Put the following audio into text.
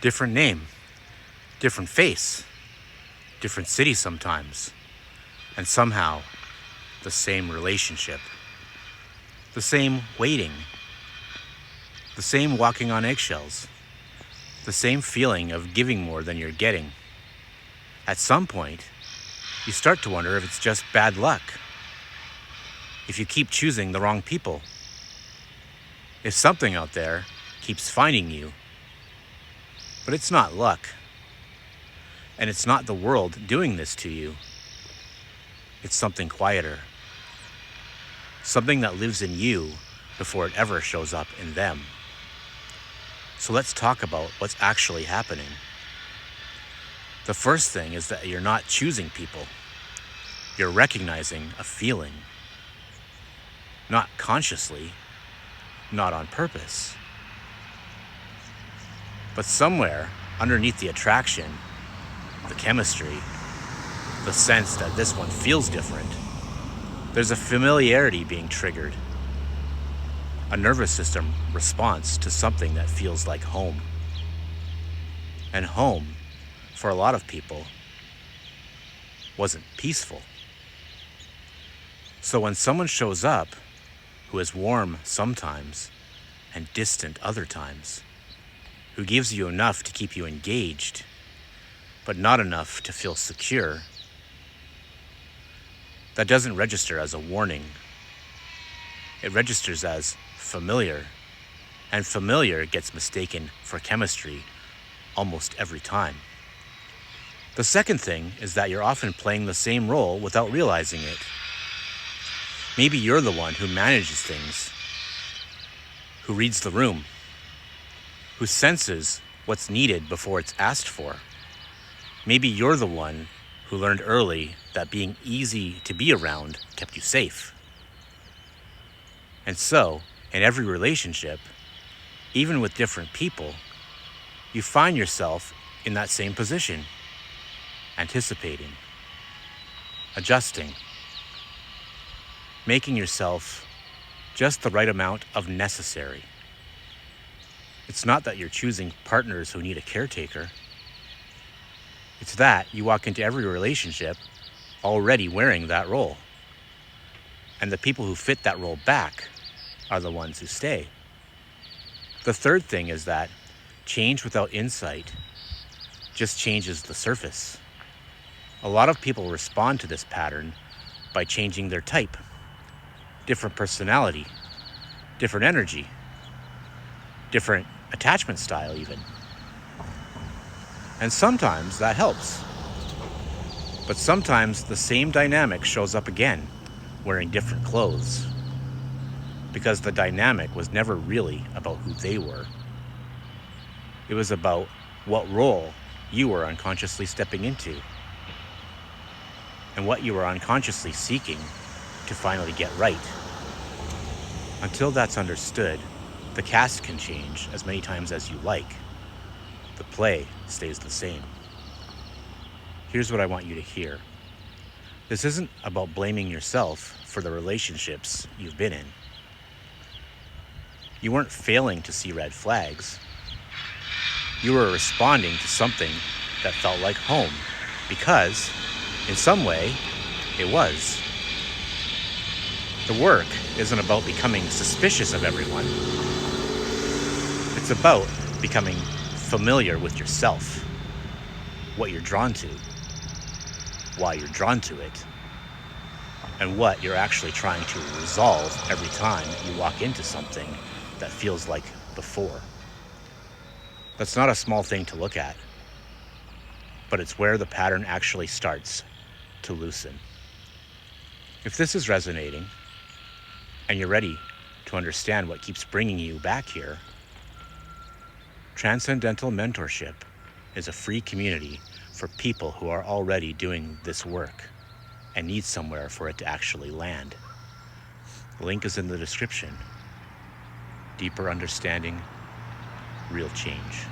Different name, different face, different city sometimes, and somehow the same relationship, the same waiting, the same walking on eggshells, the same feeling of giving more than you're getting. At some point, you start to wonder if it's just bad luck, if you keep choosing the wrong people, if something out there keeps finding you. But it's not luck, and it's not the world doing this to you. It's something quieter, something that lives in you before it ever shows up in them. So let's talk about what's actually happening. The first thing is that you're not choosing people. You're recognizing a feeling. Not consciously, not on purpose. But somewhere underneath the attraction, the chemistry, the sense that this one feels different, there's a familiarity being triggered. A nervous system response to something that feels like home. And home, for a lot of people, wasn't peaceful. So when someone shows up who is warm sometimes and distant other times, who gives you enough to keep you engaged, but not enough to feel secure, that doesn't register as a warning. It registers as familiar, and familiar gets mistaken for chemistry almost every time. The second thing is that you're often playing the same role without realizing it. Maybe you're the one who manages things, who reads the room, who senses what's needed before it's asked for. Maybe you're the one who learned early that being easy to be around kept you safe. And so, in every relationship, even with different people, you find yourself in that same position, anticipating, adjusting, making yourself just the right amount of necessary. It's not that you're choosing partners who need a caretaker. It's that you walk into every relationship already wearing that role. And the people who fit that role back are the ones who stay. The third thing is that change without insight just changes the surface. A lot of people respond to this pattern by changing their type, different personality, different energy, different attachment style even. And sometimes that helps. But sometimes the same dynamic shows up again, wearing different clothes. Because the dynamic was never really about who they were. It was about what role you were unconsciously stepping into, and what you were unconsciously seeking to finally get right. Until that's understood, the cast can change as many times as you like. The play stays the same. Here's what I want you to hear. This isn't about blaming yourself for the relationships you've been in. You weren't failing to see red flags. You were responding to something that felt like home because, in some way, it was. The work isn't about becoming suspicious of everyone. It's about becoming familiar with yourself, what you're drawn to, why you're drawn to it, and what you're actually trying to resolve every time you walk into something that feels like before. That's not a small thing to look at, but it's where the pattern actually starts to loosen. If this is resonating, and you're ready to understand what keeps bringing you back here, Transcendental Mentorship is a free community for people who are already doing this work and need somewhere for it to actually land. The link is in the description. Deeper understanding, real change.